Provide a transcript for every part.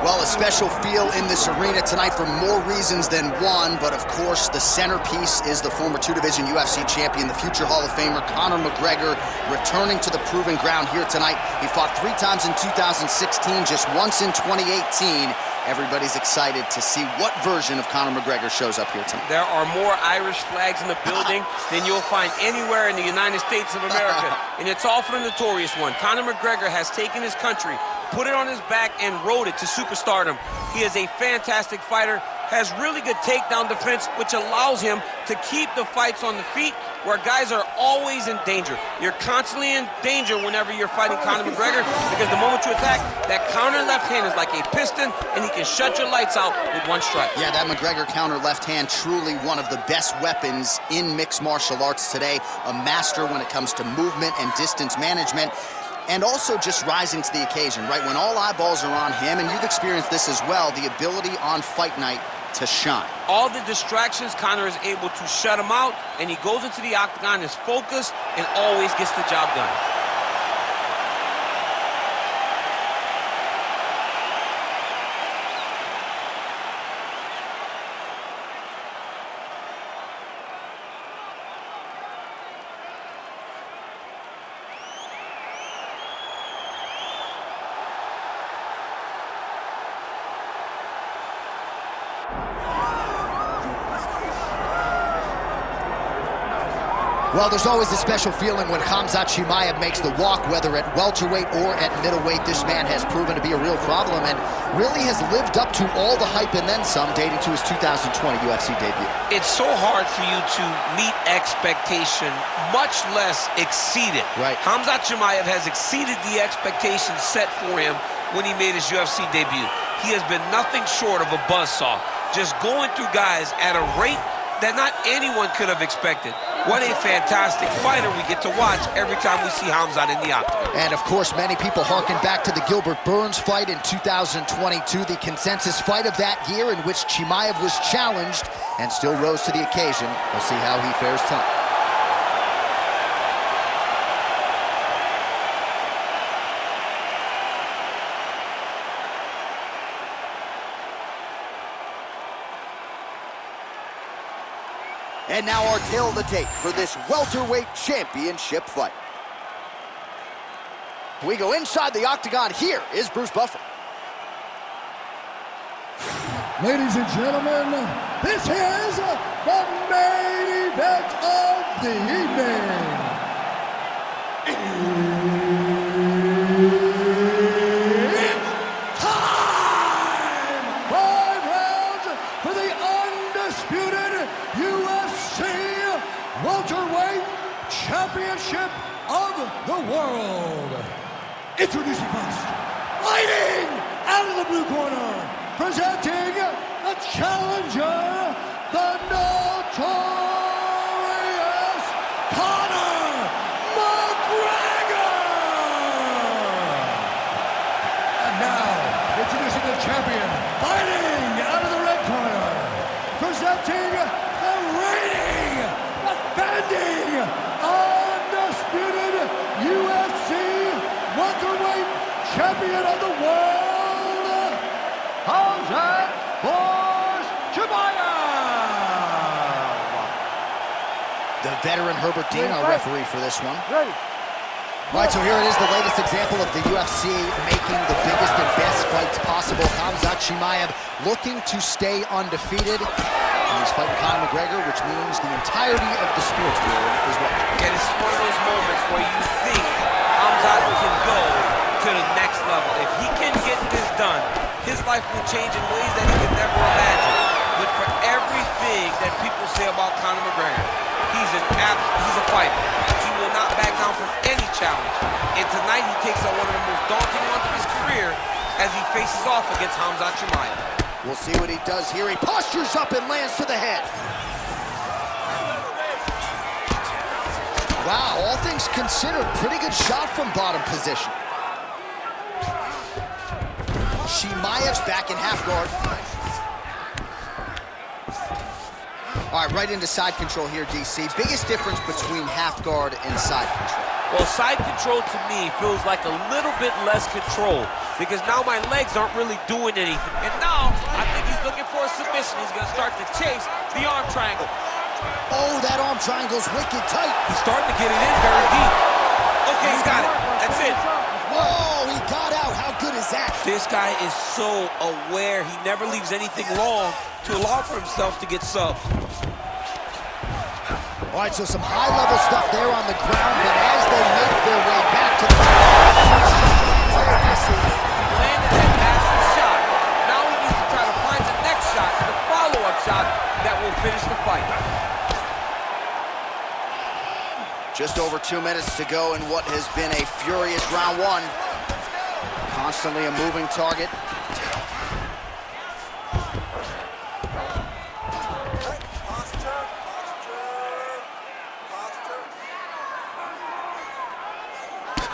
Well, a special feel in this arena tonight for more reasons than one, but of course the centerpiece is the former two-division UFC champion, the future Hall of Famer Conor McGregor, returning to the proving ground here tonight. He fought 3 times in 2016, just once in 2018. Everybody's excited to see what version of Conor McGregor shows up here tonight. There are more Irish flags in the building than you'll find anywhere in the United States of America, and it's all for the notorious one. Conor McGregor has taken his country, put it on his back, and rode it to superstardom. He is a fantastic fighter, has really good takedown defense, which allows him to keep the fights on the feet where guys are always in danger. You're constantly in danger whenever you're fighting Conor McGregor, because the moment you attack, that counter left hand is like a piston, and he can shut your lights out with one strike. Yeah, that McGregor counter left hand, truly one of the best weapons in mixed martial arts today. A master when it comes to movement and distance management. And also just rising to the occasion, right? When all eyeballs are on him, and you've experienced this as well, the ability on fight night to shine. All the distractions, Conor is able to shut them out, and he goes into the octagon, is focused, and always gets the job done. Well, there's always a special feeling when Khamzat Chimaev makes the walk, whether at welterweight or at middleweight. This man has proven to be a real problem and really has lived up to all the hype and then some, dating to his 2020 UFC debut. It's so hard for you to meet expectation, much less exceed it. Right. Khamzat Chimaev has exceeded the expectations set for him when he made his UFC debut. He has been nothing short of a buzzsaw, just going through guys at a rate that not anyone could have expected. What a fantastic fighter we get to watch every time we see Khamzat in the octagon. And of course, many people harken back to the Gilbert Burns fight in 2022, the consensus fight of that year in which Chimaev was challenged and still rose to the occasion. We'll see how he fares tonight. And now our tale of the tape for this welterweight championship fight. We go inside the octagon. Here is Bruce Buffer. Ladies and gentlemen, this is the main event of the evening. It's time! 5 rounds for the undisputed UFC welterweight championship of the world. Introducing first, fighting out of the blue corner, presenting the challenger, the notorious Conor McGregor. And now, introducing the champion, fighting out of the red corner, presenting the reigning, defending, undisputed UFC welterweight champion of the world, Khamzat Chimaev. The veteran Herbert Dean, our referee for this one. Ready. All right, so here it is, the latest example of the UFC making the biggest and best fights possible. Khamzat Chimaev looking to stay undefeated. And he's fighting Conor McGregor, which means the entirety of the sports world is watching. And it's one of those moments where you think Khamzat can go to the next level. If he can get this done, his life will change in ways that he could never imagine. But for everything that people say about Conor McGregor, he's a fighter. He will not back down from any challenge. And tonight he takes on one of the most daunting ones of his career as he faces off against Khamzat Chimaev. We'll see what he does here. He postures up and lands to the head. Wow, all things considered, pretty good shot from bottom position. Chimaev's back in half guard. All right, right into side control here, DC. Biggest difference between half guard and side control? Well, side control to me feels like a little bit less control. because now my legs aren't really doing anything. And now, I think he's looking for a submission. He's gonna start to chase the arm triangle. Oh, that arm triangle's wicked tight. He's starting to get it in very deep. Okay, he's got it. That's it. Whoa, he got out. How good is that? This guy is so aware. He never leaves anything long to allow for himself to get subbed. All right, so some high-level stuff there on the ground, but as they make their way back to the landed that massive shot. Now he needs to try to find the next shot, the follow-up shot that will finish the fight. Just over 2 minutes to go in what has been a furious round one. Constantly a moving target.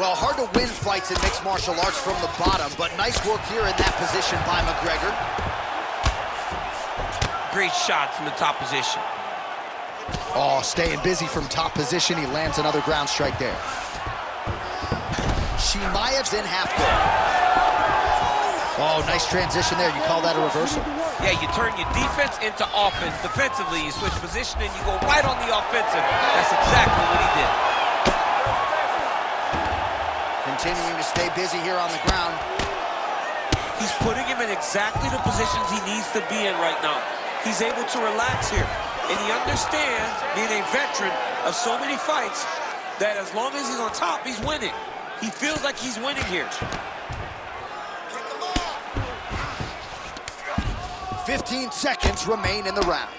Well, hard to win fights in mixed martial arts from the bottom, but nice work here in that position by McGregor. Great shot from the top position. Oh, staying busy from top position. He lands another ground strike there. Chimaev's in half guard. Oh, nice transition there. You call that a reversal? Yeah, you turn your defense into offense. Defensively, you switch position and you go right on the offensive. That's exactly what he did. Continuing to stay busy here on the ground. He's putting him in exactly the positions he needs to be in right now. He's able to relax here. And he understands, being a veteran of so many fights, that as long as he's on top, he's winning. He feels like he's winning here. 15 seconds remain in the round.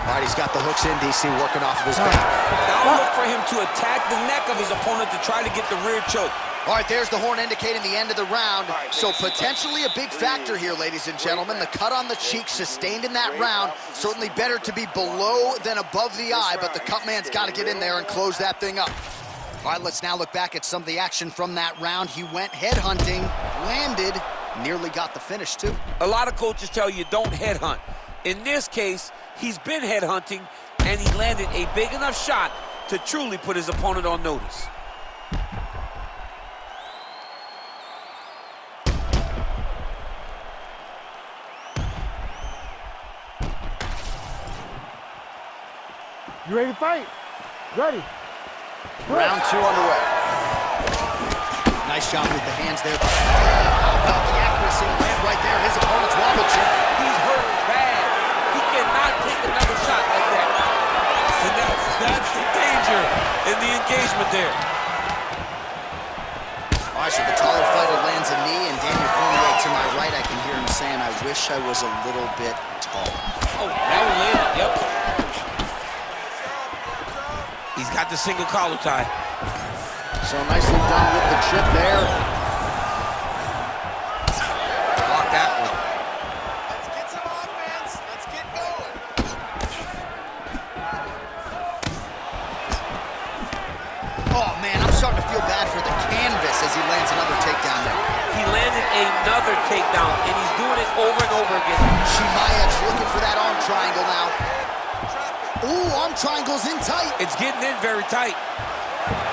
All right, he's got the hooks in, DC, working off of his back. Now look for him to attack the neck of his opponent to try to get the rear choke. All right, there's the horn indicating the end of the round. So potentially a big factor here, ladies and gentlemen. The cut on the cheek sustained in that round. Certainly better to be below than above the eye, but the cut man's got to get in there and close that thing up. All right, let's now look back at some of the action from that round. He went headhunting, landed, nearly got the finish, too. A lot of coaches tell you don't headhunt. In this case, he's been headhunting, and he landed a big enough shot to truly put his opponent on notice. You ready to fight? Ready. Round two underway. Nice job with the hands there. How about the accuracy? And right there, his opponent's wobble chip. He's hurt bad. He cannot take another shot like that. And that's the danger in the engagement there. All right, so the taller fighter lands a knee, and Daniel Cormier to my right, I can hear him saying, I wish I was a little bit taller. Oh, that one landed, yep. He's got the single collar tie. So nicely done with the chip there. Block that one. Let's get some offense. Let's get going. Oh, man, I'm starting to feel bad for the canvas as he lands another takedown there. He landed another takedown, and he's doing it over and over again. Chimaev's looking for that arm triangle now. Ooh, arm triangle's in tight. It's getting in very tight.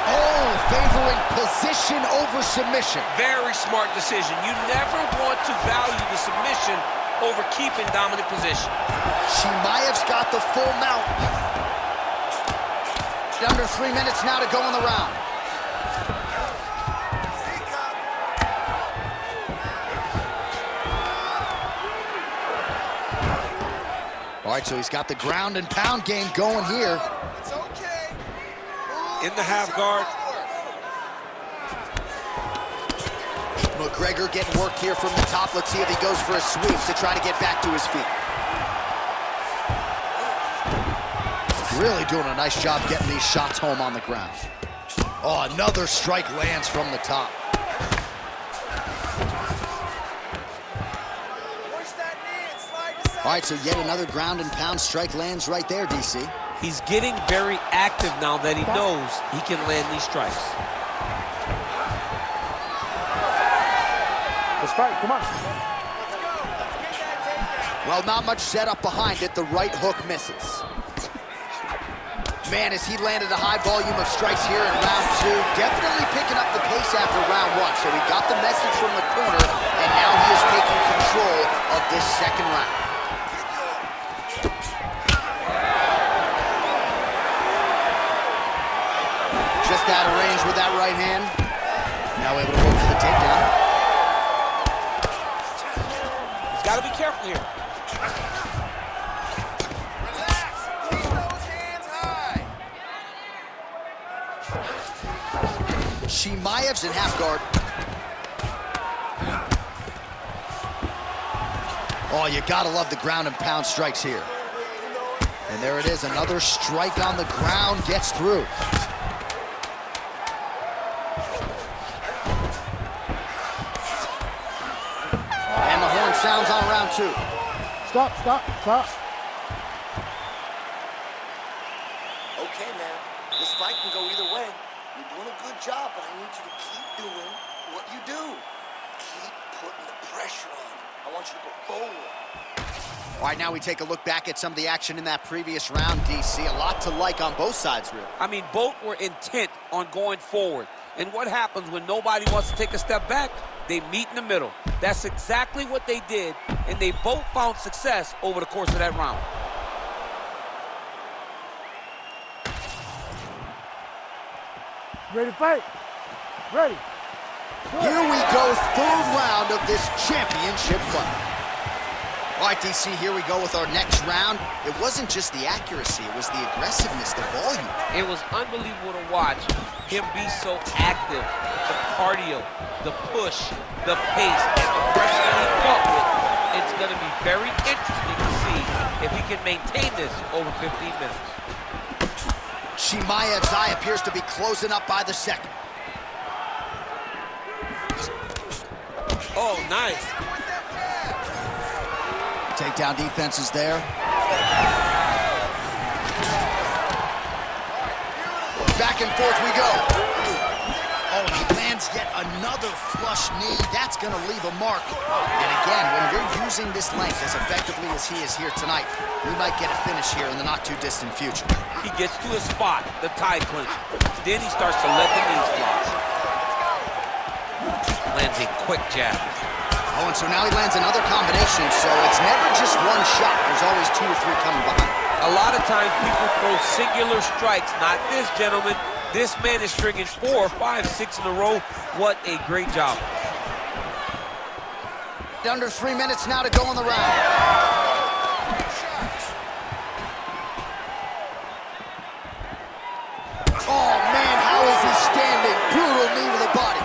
Oh, favoring position over submission. Very smart decision. You never want to value the submission over keeping dominant position. Chimaev's got the full mount. Under 3 minutes now to go in the round. All right, so he's got the ground and pound game going here. It's okay. In the half guard. McGregor getting work here from the top. Let's see if he goes for a sweep to try to get back to his feet. Really doing a nice job getting these shots home on the ground. Oh, another strike lands from the top. All right, so yet another ground and pound strike lands right there, DC. He's getting very active now that he knows he can land these strikes. Let's fight, come on. Well, not much setup behind it. The right hook misses. Man, as he landed a high volume of strikes here in round 2, definitely picking up the pace after round 1. So he got the message from the corner, and now he is taking control of this second round. Just out of range with that right hand. Now able to work for the takedown. He's got to be careful here. Chimaev's in half guard. Oh, you gotta love the ground and pound strikes here. And there it is, another strike on the ground gets through. And the horn sounds on round 2. Stop, stop, stop. Okay, man. This fight can go either way. You're doing a good job, but I need you to keep doing what you do. Keep putting the pressure on. I want you to go forward. All right, now we take a look back at some of the action in that previous round, DC. A lot to like on both sides, really. I mean, both were intent on going forward. And what happens when nobody wants to take a step back? They meet in the middle. That's exactly what they did, and they both found success over the course of that round. Ready to fight? Ready. Here we go, third round of this championship fight. All right, DC, here we go with our next round. It wasn't just the accuracy, it was the aggressiveness, the volume. It was unbelievable to watch him be so active. The cardio, the push, the pace, and the pressure that he fought with. It's going to be very interesting to see if he can maintain this over 15 minutes. Chimaev's eye appears to be closing up by the second. Oh, nice. Takedown defense is there. Back and forth we go. Oh, and he lands yet another flush knee. That's going to leave a mark. And again, when you're using this length as effectively as he is here tonight, we might get a finish here in the not-too-distant future. He gets to his spot, the tie clinch. Then he starts to let the knees fly. Lands a quick jab. Oh, and so now he lands another combination, so it's never just one shot. There's always 2 or 3 coming behind. A lot of times people throw singular strikes. Not this, gentlemen. This man is stringing 4, 5, 6 in a row. What a great job. Under 3 minutes now to go in the round. Oh, man, how is he standing? Brutal knee to the body.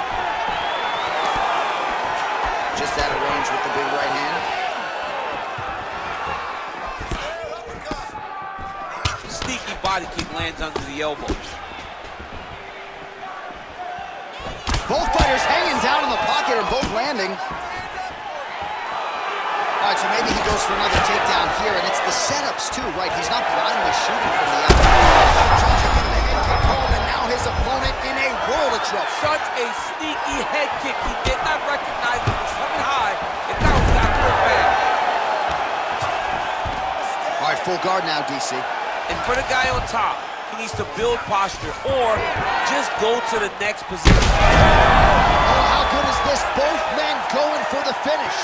Just out of range with the big right hand. Sneaky body kick lands under the elbow. Both fighters hanging down in the pocket and both landing. All right, so maybe he goes for another takedown here, and it's the setups too, right? He's not blindly shooting from the outside. Tries to get the head kick home, and now his opponent in a world of trouble. Such a sneaky head kick. He did not recognize it was coming high, and now he's got to look back. All right, full guard now, DC. And for the guy on top, he needs to build posture or just go to the next position. Oh, how good is this? Both men going for the finish.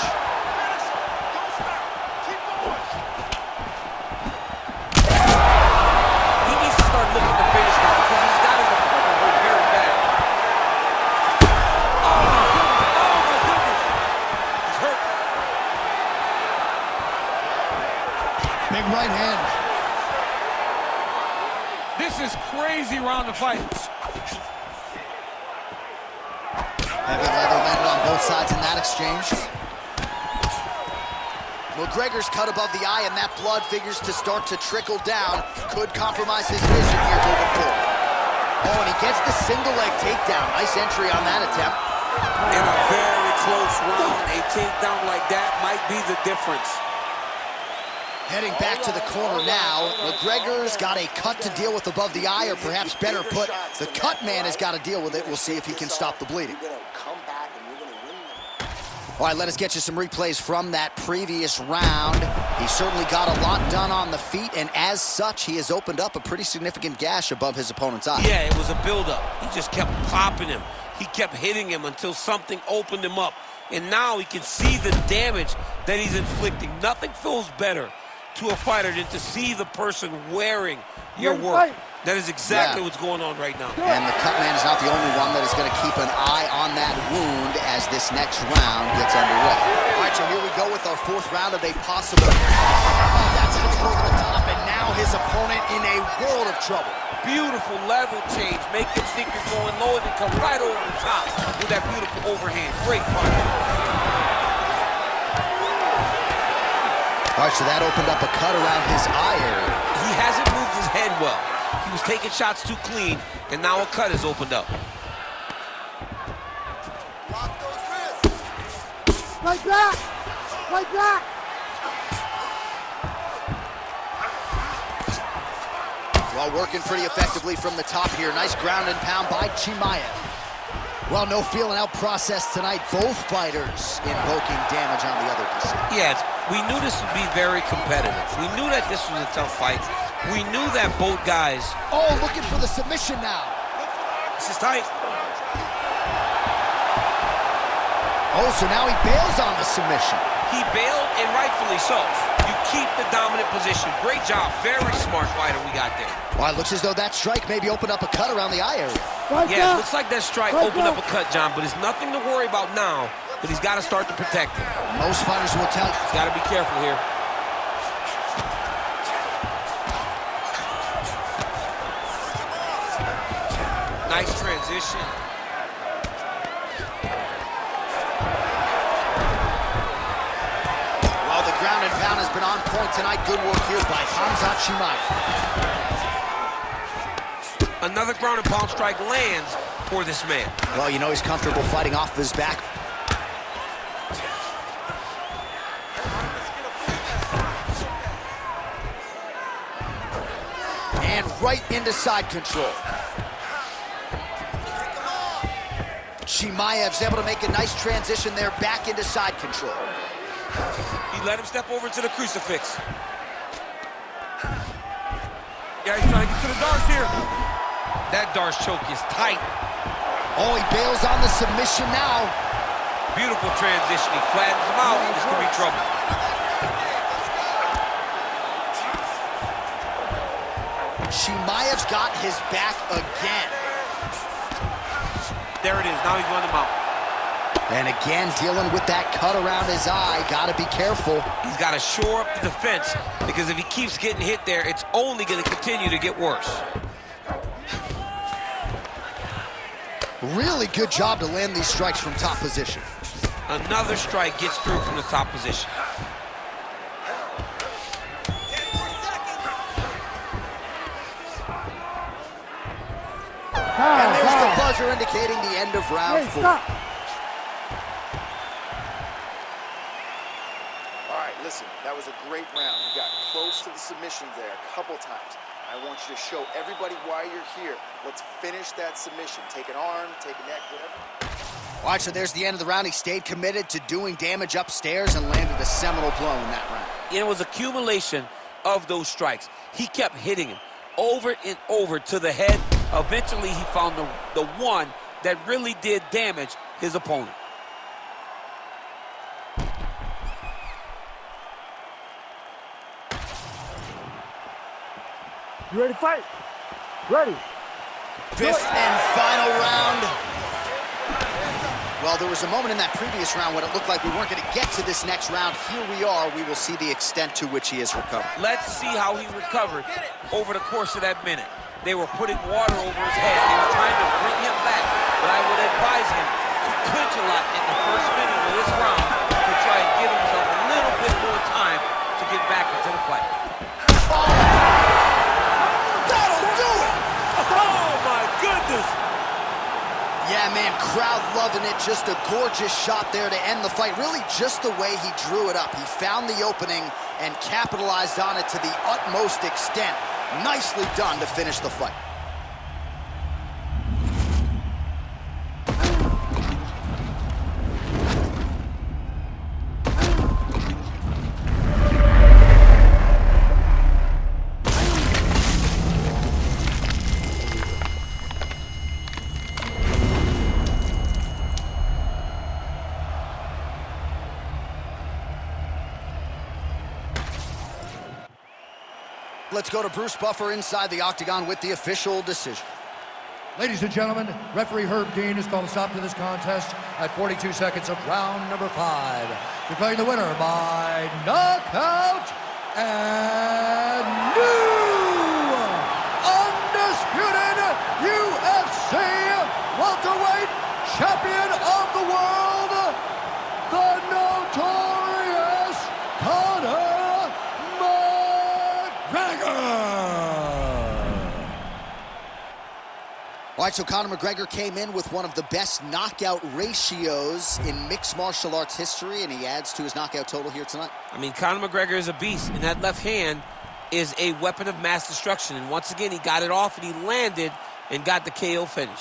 He needs to start looking to finish now because he's got his opponent hurt very bad. Oh my goodness. He's hurt. Big right hand. This is crazy round of fight. Heavy leather landed on both sides in that exchange. McGregor's cut above the eye, and that blood figures to start to trickle down. Could compromise his vision here moving forward. Oh, and he gets the single leg takedown. Nice entry on that attempt. In a very close round, a takedown like that might be the difference. Heading back to the corner now. McGregor's got a cut to deal with above the eye, or perhaps better put, the cut man has got to deal with it. We'll see if he can stop the bleeding. You're going to come back and you're going to win them. All right, let us get you some replays from that previous round. He certainly got a lot done on the feet, and as such, he has opened up a pretty significant gash above his opponent's eye. Yeah, it was a buildup. He just kept popping him. He kept hitting him until something opened him up. And now he can see the damage that he's inflicting. Nothing feels better to a fighter than to see the person wearing your work. That is exactly what's going on right now. And the cut man is not the only one that is going to keep an eye on that wound as this next round gets underway. All right, so here we go with our fourth round of a possible... That's it over the top, and now his opponent in a world of trouble. Beautiful level change. Make him think you're going low and then come right over the top with that beautiful overhand. Great punch. All right, so that opened up a cut around his eye area. He hasn't moved his head well. He was taking shots too clean, and now a cut has opened up. Lock those wrists. Like that! Like that! Well, working pretty effectively from the top here. Nice ground and pound by Chimaev. Well, no feeling out process tonight. Both fighters invoking damage on the other. Yes, we knew this would be very competitive. We knew that this was a tough fight. We knew that both guys... Oh, looking for the submission now. This is tight. Oh, so now he bails on the submission. He bailed, and rightfully so. You keep the dominant position. Great job. Very smart fighter we got there. Well, it looks as though that strike maybe opened up a cut around the eye area. Yeah, it looks like that strike opened up a cut, John, but it's nothing to worry about now, but he's got to start to protect it. Most fighters will tell you. He's got to be careful here. Nice transition. Well, the ground and pound has been on point tonight. Good work here by Khamzat Chimaev. Another ground and pound strike lands for this man. Well, you know he's comfortable fighting off his back. And right into side control. Chimaev's able to make a nice transition there back into side control. He let him step over to the crucifix. Yeah, he's trying to get to the darts here. That darts choke is tight. Oh, he bails on the submission now. Beautiful transition. He flattens him out. This could be trouble. Chimaev's got his back again. There it is. Now he's running him out. And again, dealing with that cut around his eye. Got to be careful. He's got to shore up the defense, because if he keeps getting hit there, it's only going to continue to get worse. Really good job to land these strikes from top position. Another strike gets through from the top position. And there's the buzzer indicating the end of round 4. Stop. All right, listen, that was a great round. You got close to the submission there a couple times. I want you to show everybody why you're here. Let's finish that submission. Take an arm, take a neck, whatever. All right, so there's the end of the round. He stayed committed to doing damage upstairs and landed a seminal blow in that round. It was accumulation of those strikes. He kept hitting him over and over to the head. Eventually, he found the one that really did damage his opponent. You ready to fight? Ready. Fifth and final round. Well, there was a moment in that previous round when it looked like we weren't going to get to this next round. Here we are. We will see the extent to which he has recovered. Let's see how he recovered over the course of that minute. They were putting water over his head. They were trying to bring him back. But I would advise him to clinch a lot in the first minute of this round to try and give himself a little bit more time to get back into the fight. That'll do it! Oh, my goodness! Yeah, man, crowd loving it. Just a gorgeous shot there to end the fight. Really just the way he drew it up. He found the opening and capitalized on it to the utmost extent. Nicely done to finish the fight. Let's go to Bruce Buffer inside the octagon with the official decision. Ladies and gentlemen, referee Herb Dean has called a stop to this contest at 42 seconds of round number 5. Declaring the winner by knockout and new undisputed UFC welterweight champion of the world, the notorious Conor McGregor. All right, so Conor McGregor came in with one of the best knockout ratios in mixed martial arts history, and he adds to his knockout total here tonight. I mean, Conor McGregor is a beast, and that left hand is a weapon of mass destruction. And once again, he got it off, and he landed and got the KO finish.